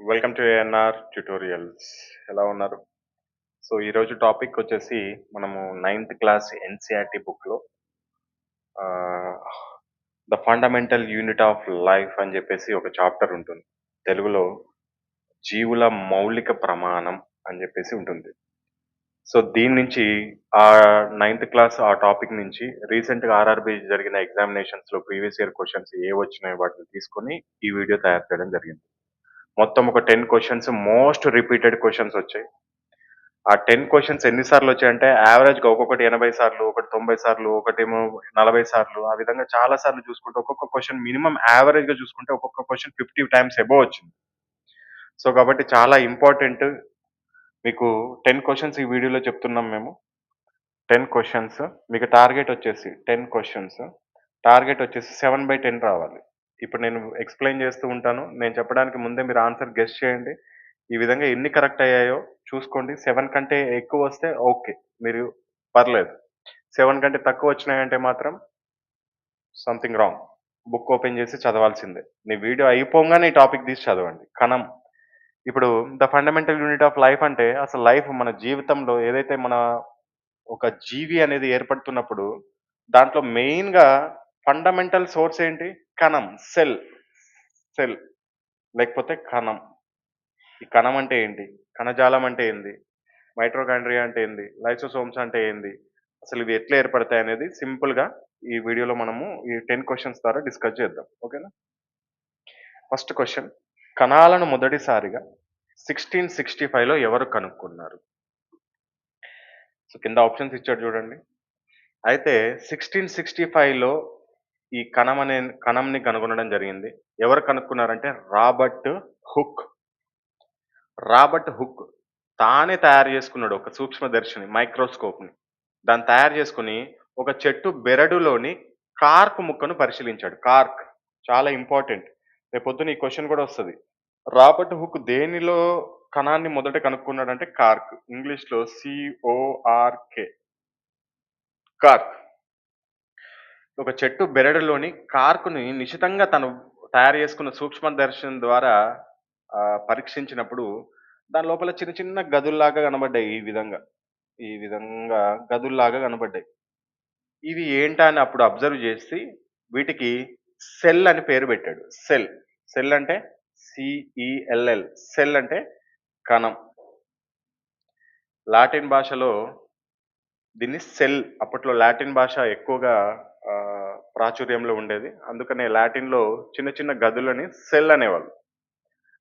Welcome to ANR tutorials. ఎలా ఉన్నారు? So ఈరోజు టాపిక్ వచ్చేసి మనము నైన్త్ క్లాస్ ఎన్సిఆర్టీ బుక్లో the fundamental unit of life అని చెప్పేసి ఒక చాప్టర్ ఉంటుంది. తెలుగులో జీవుల మౌలిక ప్రమాణం అని చెప్పేసి ఉంటుంది. సో దీని నుంచి ఆ నైన్త్ క్లాస్ ఆ టాపిక్ నుంచి రీసెంట్గా ఆర్ఆర్బి జరిగిన ఎగ్జామినేషన్స్లో ప్రీవియస్ ఇయర్ క్వశ్చన్స్ ఏ వచ్చినాయో వాటిని తీసుకొని ఈ వీడియో తయారు చేయడం జరిగింది. మొత్తం ఒక 10 క్వశ్చన్స్ మోస్ట్ రిపీటెడ్ క్వశ్చన్స్ వచ్చాయి. ఆ 10 క్వశ్చన్స్ ఎన్ని సార్లు వచ్చాయంటే యావరేజ్‌గా ఒక్కొక్కటి 80 సార్లు, ఒకటి 90 సార్లు, ఒకటేమో 40 సార్లు ఆ విధంగా చాలా సార్లు చూసుకుంటే ఒక్కొక్క క్వశ్చన్ మినిమమ్ యావరేజ్‌గా చూసుకుంటే ఒక్కొక్క క్వశ్చన్ 50 టైమ్స్ అబోవ్ వచ్చింది. సో కాబట్టి చాలా ఇంపార్టెంట్. మీకు 10 క్వశ్చన్స్ ఈ వీడియోలో చెప్తున్నాం మేము. 10 క్వశ్చన్స్ మీకు టార్గెట్ వచ్చేసి 10 క్వశ్చన్స్ టార్గెట్ వచ్చేసి 7/10 రావాలి. ఇప్పుడు నేను ఎక్స్‌ప్లెయిన్ చేస్తూ ఉంటాను. నేను చెప్పడానికి ముందే మీరు ఆన్సర్ గెస్ చేయండి. ఈ విధంగా ఎన్ని కరెక్ట్ అయ్యాయో చూసుకోండి. 7 కంటే ఎక్కువ వస్తే ఓకే. మీరు పర్లేదు. 7 కంటే తక్కువ వచ్చినాయంటే మాత్రం సంథింగ్ రాంగ్. బుక్ ఓపెన్ చేసి చదవాల్సిందే. మీ వీడియో అయిపోంగానే ఈ టాపిక్ తీసి చదవండి. కణం. ఇప్పుడు the fundamental unit of life అంటే అసలు లైఫ్ మన జీవితంలో ఏదైతే మన ఒక జీవి అనేది ఏర్పడుతున్నప్పుడు దాంట్లో మెయిన్‌గా ఫండమెంటల్ సోర్స్ ఏంటి? కణం. సెల్. సెల్ లేకపోతే కణం. ఈ కణం అంటే ఏంటి? కణజాలం అంటే ఏంది? మైటోకాండ్రియా అంటే ఏంది? లైసోసోమ్స్ అంటే ఏంది? అసలు ఇవి ఎట్లా ఏర్పడతాయనేది సింపుల్‌గా ఈ వీడియోలో మనము ఈ 10 క్వెషన్స్ ద్వారా డిస్కస్ చేద్దాం. ఓకేనా? First question. కణాలను మొదటిసారిగా 1665లో ఎవరు కనుక్కున్నారు? సో కింద ఆప్షన్స్ ఇచ్చాడు చూడండి. అయితే 1665లో ఈ కణంని కనుగొనడం జరిగింది. ఎవరు కనుక్కున్నారంటే రాబర్ట్ హుక్. రాబర్ట్ హుక్ తానే తయారు చేసుకున్నాడు ఒక సూక్ష్మదర్శిని మైక్రోస్కోప్‌ని. దాన్ని తయారు చేసుకొని ఒక చెట్టు బెరడులోని కార్క్ ముక్కను పరిశీలించాడు. కార్క్ చాలా ఇంపార్టెంట్. రేపొద్దున ఈ క్వెషన్ కూడా వస్తది. రాబర్ట్ హుక్ దేనిలో కణాన్ని మొదట కనుక్కున్నాడంటే కార్క్. ఇంగ్లీష్‌లో CORK. కార్క్. ఒక చెట్టు బెరడులోని కార్క్‌ని నిశితంగా తను తయారు చేసుకున్న సూక్ష్మదర్శిని ద్వారా పరీక్షించినప్పుడు దాని లోపల చిన్న చిన్న గదుల్లాగా కనబడ్డాయి ఈ విధంగా. ఈ విధంగా గదుల్లాగా కనబడ్డాయి. ఇవి ఏంటా అని అప్పుడు అబ్జర్వ్ చేసి వీటికి సెల్ అని పేరు పెట్టాడు. సెల్. సెల్ అంటే CELL. సెల్ అంటే కణం. లాటిన్ భాషలో దీన్ని సెల్ అప్పట్లో లాటిన్ భాష ఎక్కువగా ప్రాచుర్యంలో ఉండేది. అందుకనే లాటిన్‌లో చిన్న చిన్న గదులని సెల్ అనేవాళ్ళు.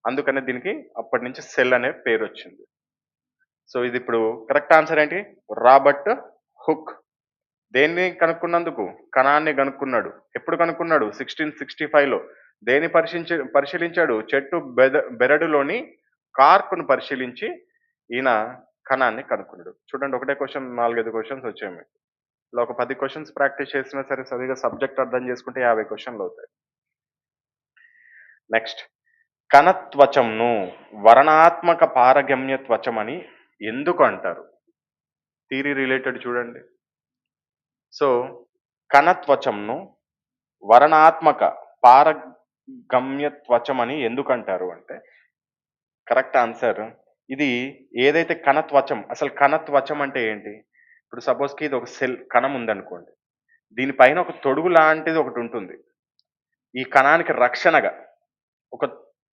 అందుకనే దీనికి అప్పటి నుంచి సెల్ అనే పేరొచ్చింది. సో ఇది ఇప్పుడు కరెక్ట్ ఆన్సర్ ఏంటి? Robert hook. దేన్ని కనుక్కున్నందుకు? కణాన్ని కనుక్కున్నాడు. ఎప్పుడు కనుక్కున్నాడు? 1665లో. దేన్ని పరిశీలించాడు? చెట్టు బెరడులోని కార్క్‌ను పరిశీలించి ఈయన కణాన్ని కనుక్కున్నాడు. చూడండి ఒకటే క్వెషన్ 4, 5 క్వెషన్స్ వచ్చాయి మీకు. ఇలా ఒక 10 క్వెషన్స్ ప్రాక్టీస్ చేసినా సరే సరిగ్గా సబ్జెక్ట్ అర్థం చేసుకుంటే 50 క్వెషన్‌లవుతాయి. నెక్స్ట్. కణత్వచంను వర్ణాత్మక పారగమ్య త్వచమని ఎందుకు అంటారు? థియరీ రిలేటెడ్ చూడండి. సో, కణత్వచంను వర్ణాత్మక పారగమ్య త్వచమని ఎందుకంటారు అంటే, కరెక్ట్ ఆన్సర్ ఇది ఏదైతే కణత్వచం అసలు కణత్వచం అంటే ఏంటి? ఇప్పుడు సపోజ్‌కి ఇది ఒక సెల్ కణం ఉందనుకోండి. దీనిపైన ఒక తొడుగు లాంటిది ఒకటుంటుంది. ఈ కణానికి రక్షణగా ఒక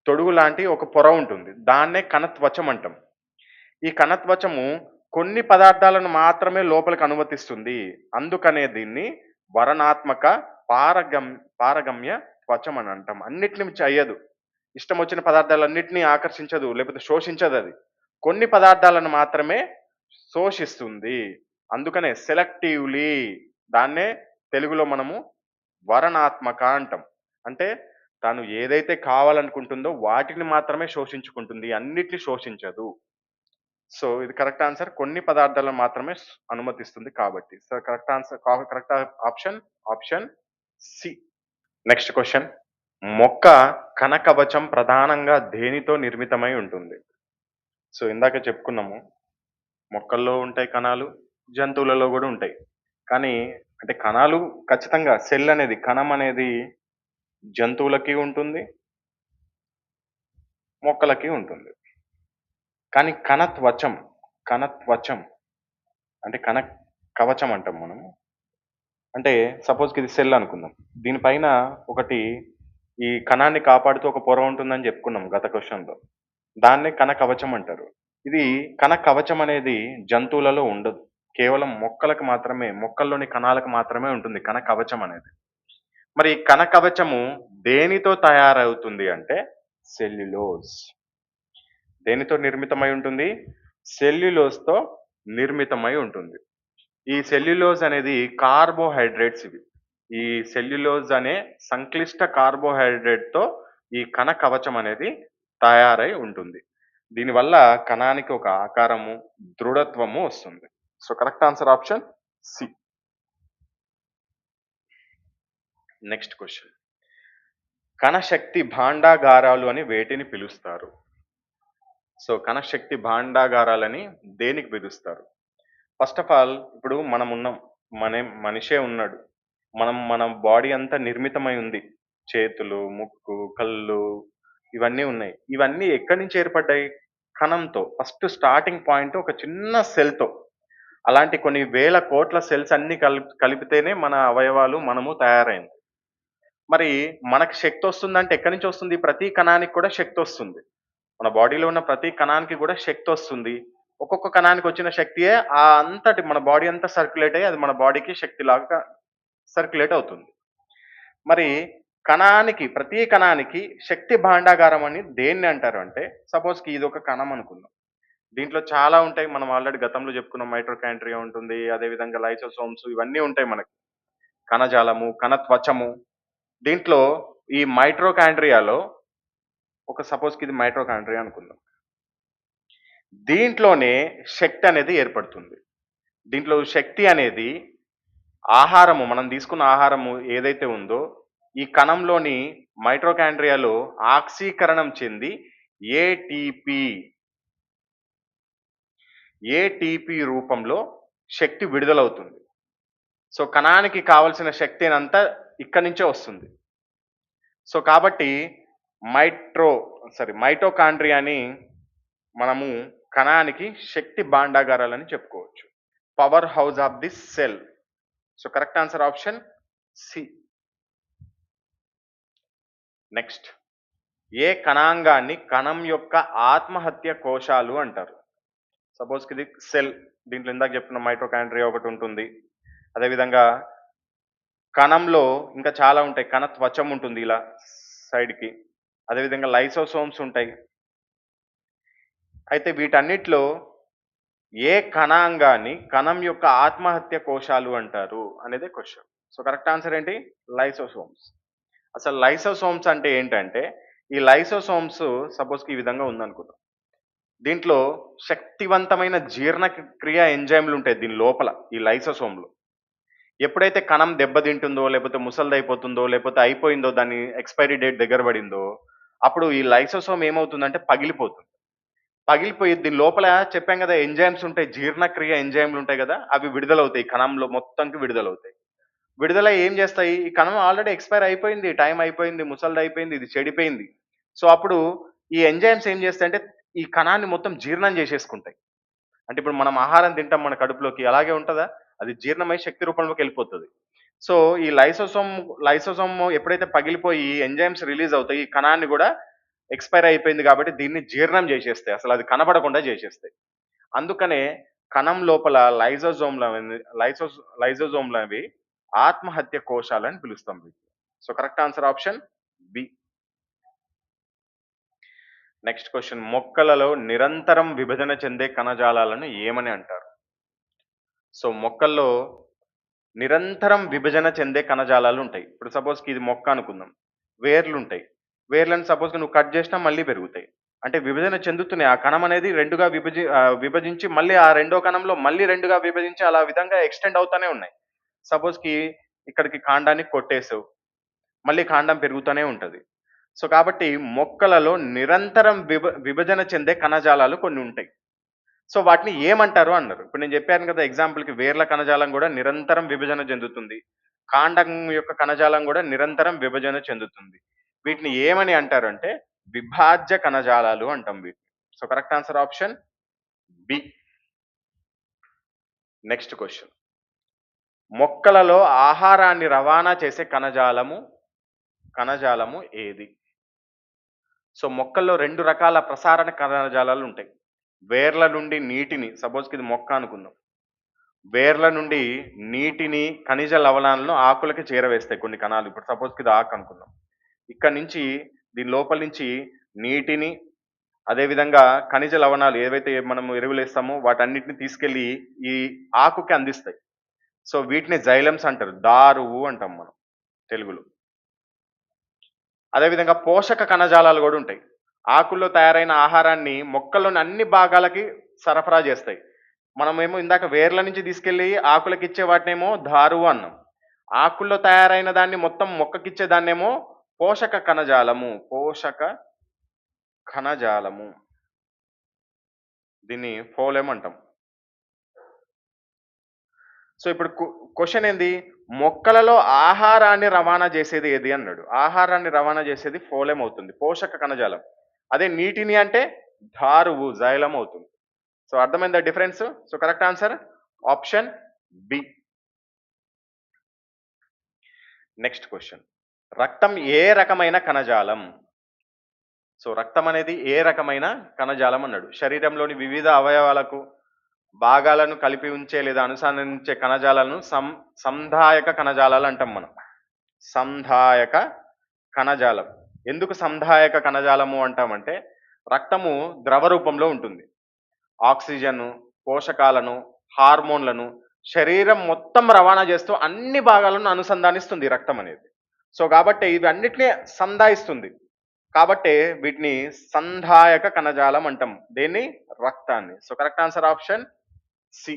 తొడుగు లాంటి ఒక పొర ఉంటుంది. దాన్నే కణత్వచం అంటాం. ఈ కణత్వచము కొన్ని పదార్థాలను మాత్రమే లోపలికి అనుమతిస్తుంది. అందుకనే దీన్ని వరణాత్మక పారగమ్ పారగమ్య త్వచం అని అంటాం. అన్నిటిని చెయ్యదు. ఇష్టం వచ్చిన పదార్థాలన్నిటిని ఆకర్షించదు. లేకపోతే శోషించదది. కొన్ని పదార్థాలను మాత్రమే శోషిస్తుంది. అందుకనే సెలెక్టివ్‌లీ దాన్నే తెలుగులో మనము వరణాత్మక అంటాం. అంటే తాను ఏదైతే కావాలనుకుంటుందో వాటిని మాత్రమే శోషించుకుంటుంది. అన్నిటిని శోషించదు. సో, ఇది కరెక్ట్ ఆన్సర్. కొన్ని పదార్థాలను మాత్రమే అనుమతిస్తుంది కాబట్టి. So, correct answer correct option, option C. Next question. మొక్క కణకవచం ప్రధానంగా దేనితో నిర్మితమై ఉంటుంది? సో, ఇందాక చెప్పుకున్నాము. మొక్కల్లో ఉంటాయి కణాలు, జంతువులలో గూడా ఉంటాయి. కానీ అంటే కణాలు ఖచ్చితంగా సెల్ అనేది, కణం అనేది జంతువులకి ఉంటుంది. మొక్కలకి ఉంటుంది. కానీ కణత్వచం అంటే కవచం అంటాం మనము. అంటే సపోజ్‌కి ఇది సెల్ అనుకుందాం. దీనిపైన ఒకటి ఈ కణాన్ని కాపాడుతూ ఒక పొర ఉంటుందని చెప్పుకున్నాం గత క్వెషన్‌లో. దాన్నే కణ కవచం అంటారు. ఇది కణ కవచం అనేది జంతువులలో ఉండదు. కేవలం మొక్కలకు మాత్రమే, మొక్కల్లోని కణాలకు మాత్రమే ఉంటుంది కణ కవచం అనేది. మరి ఈ కణ కవచము దేనితో తయారవుతుంది అంటే సెల్యులోజ్. దేనితో నిర్మితమై ఉంటుంది? సెల్యులోజ్‌తో నిర్మితమై ఉంటుంది. ఈ సెల్యులోజ్ అనేది కార్బోహైడ్రేట్స్ ఇవి. ఈ సెల్యులోజ్ అనే సంక్లిష్ట కార్బోహైడ్రేట్‌తో ఈ కణ కవచం అనేది తయారై ఉంటుంది. దీనివల్ల కణానికి ఒక ఆకారము, దృఢత్వము వస్తుంది. So, correct answer option C. Next question. కణశక్తి భాండాగారాలు అని వేటిని పిలుస్తారు? సో, కణశక్తి భాండాగారాలని దేనికి పిలుస్తారు? ఫస్ట్ ఆఫ్ ఆల్ ఇప్పుడు మనమున్నాం. మనిషే ఉన్నాడు. మన బాడీ అంతా నిర్మితమై ఉంది. చేతులు, ముక్కు, కళ్ళు ఇవన్నీ ఉన్నాయి. ఇవన్నీ ఎక్కడి నుంచి ఏర్పడ్డాయి? కణంతో. ఫస్ట్ స్టార్టింగ్ పాయింట్ ఒక చిన్న సెల్‌తో. అలాంటి కొన్ని వేల కోట్ల సెల్స్ అన్నీ కలిపితేనే మన అవయవాలు, మనము తయారైంది. మరి మనకు శక్తొస్తుందంటే ఎక్కడి నుంచొస్తుంది? ప్రతి కణానికి కూడా శక్తొస్తుంది. మన బాడీలో ఉన్న ప్రతి కణానికి కూడా శక్తొస్తుంది. ఒక్కొక్క కణానికొచ్చిన శక్తియే అంతటి మన బాడీ అంతా సర్క్యులేట్ అయ్యి అది మన బాడీకి శక్తిలాగా సర్క్యులేట్ అవుతుంది. మరి ప్రతి కణానికి శక్తి భాండాగారం అని దేన్ని అంటారు అంటే, సపోజ్‌కి ఇదొక కణం అనుకుందాం. దీంట్లో చాలా ఉంటాయి. మనం ఆల్రెడీ గతంలో చెప్పుకున్నాం. మైటోకాండ్రియా ఉంటుంది. అదేవిధంగా లైసోసోమ్స్ ఇవన్నీ ఉంటాయి మనకి. కణజాలము, కణత్వచము. దీంట్లో ఈ మైటోకాండ్రియాలో సపోజ్‌కి ఇది మైటోకాండ్రియా అనుకుందాం. దీంట్లోనే శక్తి అనేది ఏర్పడుతుంది. దీంట్లో శక్తి అనేది మనం తీసుకున్న ఆహారము ఏదైతే ఉందో, ఈ కణంలోని మైటోకాండ్రియాలో ఆక్సీకరణం చెంది ఏటీపీ, ఏటీపీ రూపంలో శక్తి విడుదలవుతుంది. సో, కణానికి కావాల్సిన శక్తినంతా ఇక్కడి నుంచే వస్తుంది. సో, కాబట్టి మైటోకాండ్రియాని మనము కణానికి శక్తి భాండాగారాలని చెప్పుకోవచ్చు. Power house of the cell. So, correct answer option C. Next. ఏ కణాంగాన్ని కణం యొక్క ఆత్మహత్య కోశాలు అంటారు? సపోజ్‌కి ఇది సెల్. దీంట్లో ఇందాక చెప్పుకున్న మైటోకాండ్రియా ఒకటుంటుంది. అదేవిధంగా కణంలో ఇంకా చాలా ఉంటాయి. కణత్వచం ఉంటుంది ఇలా సైడ్‌కి. అదేవిధంగా లైసోసోమ్స్ ఉంటాయి. అయితే వీటన్నిటిలో ఏ కణాంగాన్ని కణం యొక్క ఆత్మహత్య కోశాలు అంటారు అనేదే క్వెషన్. సో, కరెక్ట్ ఆన్సర్ ఏంటి? లైసోసోమ్స్. అసలు లైసోసోమ్స్ అంటే ఏంటంటే, ఈ లైసోసోమ్స్ సపోజ్‌కి ఈ విధంగా ఉందనుకుందాం. దీంట్లో శక్తివంతమైన జీర్ణక్రియ ఎంజైమ్‌లు ఉంటాయి దీని లోపల ఈ లైసోసోమ్‌లో. ఎప్పుడైతే కణం దెబ్బతింటుందో, లేకపోతే ముసలిదయిపోతుందో, లేకపోతే అయిపోయిందో దాని ఎక్స్‌పైరీ డేట్ దగ్గర పడిందో, అప్పుడు ఈ లైసోసోమ్ ఏమవుతుందంటే పగిలిపోతుంది. పగిలిపోయి దీని లోపల చెప్పాం కదా ఎంజైమ్స్ ఉంటాయి. జీర్ణక్రియ ఎంజైమ్‌లు ఉంటాయి కదా! అవి విడుదలవుతాయి. కణంలో మొత్తంకి విడుదలవుతాయి. విడుదలై ఏం చేస్తాయి? ఈ కణం ఆల్రెడీ ఎక్స్‌పైర్ అయిపోయింది. టైం అయిపోయింది. ముసలిదయిపోయింది. ఇది చెడిపోయింది. సో, అప్పుడు ఈ ఎంజైమ్స్ ఏం చేస్తాయంటే ఈ కణాన్ని మొత్తం జీర్ణం చేసేసుకుంటాయి. అంటే ఇప్పుడు మనం ఆహారం తింటాం మన కడుపులోకి అలాగే ఉంటదా? అది జీర్ణమై శక్తి రూపంలోకెళ్ళిపోతది. సో, ఈ లైసోసోమ్ ఎప్పుడైతే పగిలిపోయి ఎంజైమ్స్ రిలీజ్ అవుతాయి, ఈ కణాన్ని గూడా ఎక్స్‌పైర్ అయిపోయింది కాబట్టి దీన్ని జీర్ణం చేసేస్తాయి. అసలది కనపడకుండా చేసేస్తాయి. అందుకనే కణం లోపల లైసోజోమ్‌లవి ఆత్మహత్య కోశాలని పిలుస్తాం వీటిని. So, correct answer option B. Next question. మొక్కలలో నిరంతరం విభజన చెందే కణజాలాలను ఏమని అంటారు? సో, మొక్కల్లో నిరంతరం విభజన చెందే కణజాలాలుంటాయి. ఇప్పుడు సపోజ్‌కి ఇది మొక్క అనుకుందాం. వేర్లుంటాయి. వేర్లను సపోజ్‌గా నువ్వు కట్ చేసినా మళ్ళీ పెరుగుతాయి. అంటే విభజన చెందుతున్నాయి. ఆ కణం అనేది 2గా విభజించి మళ్ళీ ఆ రెండో కణంలో మళ్ళీ 2గా విభజించి అలా విధంగా ఎక్స్‌టెండ్ అవుతానే ఉన్నాయి. సపోజ్‌కి ఇక్కడికి కాండాన్ని కొట్టేసావు. మళ్ళీ కాండం పెరుగుతూనే ఉంటది. సో, కాబట్టి మొక్కలలో నిరంతరం విభజన చెందే కణజాలాలు కొన్ని ఉంటాయి. సో, వాటిని ఏమంటారు అన్నారు. ఇప్పుడు నేను చెప్పాను కదా ఎగ్జాంపుల్‌కి వేర్ల కణజాలం గూడా నిరంతరం విభజన చెందుతుంది. కాండం యొక్క కణజాలం గూడా నిరంతరం విభజన చెందుతుంది. వీటిని ఏమని అంటారంటే విభాజ్య కణజాలాలు అంటాం వీటిని. So correct answer option B. Next question. మొక్కలలో ఆహారాన్ని రవాణా చేసే కణజాలము ఏది? సో మొక్కల్లో 2 రకాల ప్రసారణ కణజాలాలు ఉంటాయి. వేర్ల నుండి నీటిని, సపోజ్‌కి ఇది మొక్క అనుకుందాం. వేర్ల నుండి నీటిని, ఖనిజ లవణాలను ఆకులకి చేరవేస్తాయి కొన్ని కణాలు. ఇప్పుడు సపోజ్‌కి ఇది ఆకు అనుకుందాం. ఇక్కడి నుంచి దీని లోపల నుంచి నీటిని, అదేవిధంగా ఖనిజ లవణాలు ఏవైతే మనం ఎరువులేస్తామో వాటన్నిటిని తీసుకెళ్ళి ఈ ఆకుకి అందిస్తాయి. సో వీటిని జైలమ్స్ అంటారు. దారువు అంటాం మనం తెలుగులో. అదేవిధంగా పోషక కణజాలాలు గూడా ఉంటాయి. ఆకుల్లో తయారైన ఆహారాన్ని మొక్కలోని అన్ని భాగాలకి సరఫరా జేస్తాయి. మనమేమో ఇందాక వేర్ల నుంచి తీసుకెళ్ళి ఆకులకిచ్చే వాటినేమో దారువు అన్నాం. ఆకుల్లో తయారైన దాన్ని మొత్తం మొక్కకిచ్చే దాన్నేమో పోషక కణజాలము. దీన్ని ఫోలెమ్ అంటాం. సో ఇప్పుడు క్వెషన్ ఏంది? మొక్కలలో ఆహారాన్ని రవాణా చేసేది ఏది అన్నాడు. ఆహారాన్ని రవాణా చేసేది ఫోలెమ్ అవుతుంది. పోషక కణజాలం. అదే నీటిని అంటే దారువు, జైలం అవుతుంది. సో అర్థమైందా difference? So correct answer option B. Next question. రక్తం ఏ రకమైన కణజాలం? సో రక్తం అనేది ఏ రకమైన కణజాలం అన్నాడు. శరీరంలోని వివిధ అవయవాలకు భాగాలను కలిపి ఉంచే లేదా అనుసంధానించే కణజాలాలను సంధాయక కణజాలాలు అంటాం మనం. సంధాయక కణజాలం. ఎందుకు సంధాయక కణజాలము అంటామంటే రక్తము ద్రవ రూపంలో ఉంటుంది. ఆక్సిజన్, పోషకాలను, హార్మోన్లను శరీరం మొత్తం రవాణా చేస్తూ అన్ని భాగాలను అనుసంధానిస్తుంది ఈ రక్తం అనేది. సో కాబట్టి ఇవన్నిటిని సంధాయిస్తుంది. కాబట్టే వీటిని సంధాయక కణజాలం అంటాం. దేన్ని? రక్తాన్ని. So correct answer option C.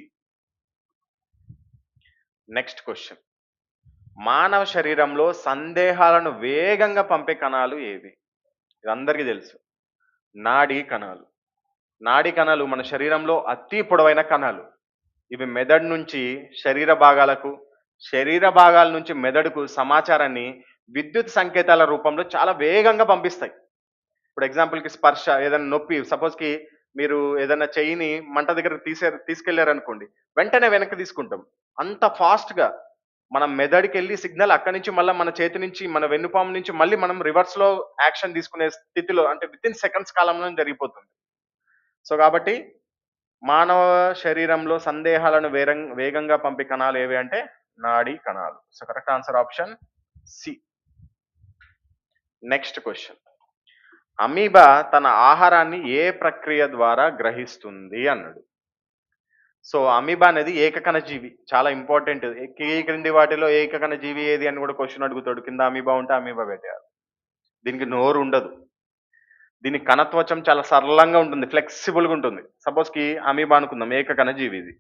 Next question. మానవ శరీరంలో సందేహాలను వేగంగా పంపే కణాలు ఏవి? ఇది అందరికీ తెలుసు. నాడీ కణాలు. నాడీ కణాలు మన శరీరంలో అతి పొడవైన కణాలు. ఇవి మెదడు నుంచి శరీర భాగాలకు, శరీర భాగాల నుంచి మెదడుకు సమాచారాన్ని విద్యుత్ సంకేతాల రూపంలో చాలా వేగంగా పంపిస్తాయి. ఇప్పుడు ఎగ్జాంపుల్‌కి స్పర్శ, ఏదైనా నొప్పి, సపోజ్‌కి మీరు ఏదైనా చెయ్యిని మంట దగ్గరకు తీసుకెళ్లారనుకోండి. వెంటనే వెనక్కి తీసుకుంటాం. అంత ఫాస్ట్‌గా మనం మెదడుకెళ్ళి సిగ్నల్ అక్కడి నుంచి మళ్ళా మన చేతి నుంచి, మన వెన్నుపాము నుంచి మళ్ళీ మనం రివర్స్‌లో యాక్షన్ తీసుకునే స్థితిలో అంటే వితిన్ సెకండ్స్ కాలంలోనే జరిగిపోతుంది. సో కాబట్టి మానవ శరీరంలో సందేహాలను వేగంగా పంపే కణాలు ఏవి అంటే నాడీ కణాలు. So correct answer option C. Next question. Amoeba తన ఆహారాన్ని ఏ ప్రక్రియ ద్వారా గ్రహిస్తుంది అన్నాడు. సో అమీబా అనేది ఏకకణ జీవి. చాలా ఇంపార్టెంట్. క్రింది వాటిలో ఏకకణ జీవి ఏది అని కూడా క్వెషన్ అడుగుతాడు. కింద అమీబా ఉంటే అమీబా పెట్టేయాలి. దీనికి నోరు ఉండదు. దీని కణత్వచం చాలా సరళంగా ఉంటుంది. ఫ్లెక్సిబుల్‌గా ఉంటుంది. సపోజ్‌కి అమీబా అనుకుందాం. ఏకకణ జీవి ఇది.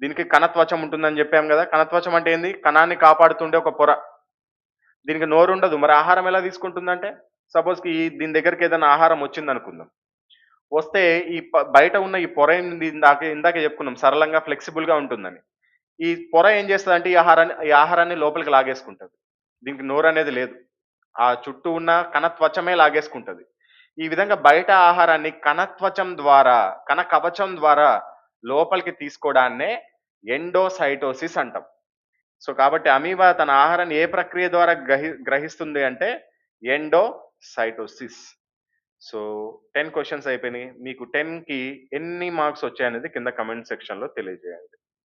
దీనికి కణత్వచం ఉంటుందని చెప్పాం కదా! కణత్వచం అంటే ఏంది? కణాన్ని కాపాడుతుండే ఒక పొర. దీనికి నోరు ఉండదు. మరి ఆహారం ఎలా తీసుకుంటుందంటే, సపోజ్‌కి దీని దగ్గరికి ఏదైనా ఆహారం వచ్చిందనుకుందాం. వస్తే ఈ బయట ఉన్న ఈ పొర ఏంది, ఇందాకే చెప్పుకున్నాం సరళంగా ఫ్లెక్సిబుల్‌గా ఉంటుందని. ఈ పొర ఏం చేస్తదంటే ఈ ఆహారాన్ని లోపలికి లాగేసుకుంటది. దీనికి నోరనేది లేదు. ఆ చుట్టూ ఉన్న కణత్వచమే లాగేసుకుంటది. ఈ విధంగా బయట ఆహారాన్ని కణత్వచం ద్వారా, కణ కవచం ద్వారా లోపలికి తీసుకోవడాన్నే ఎండోసైటోసిస్ అంటాం. సో కాబట్టి అమీబా తన ఆహారాన్ని ఏ ప్రక్రియ ద్వారా గ్రహిస్తుంది అంటే ఎండోసైటోసిస్. సో 10 క్వెషన్స్ అయిపోయినాయి. మీకు 10కి ఎన్ని మార్క్స్ వచ్చాయనేది కింద కామెంట్ సెక్షన్‌లో తెలియజేయండి.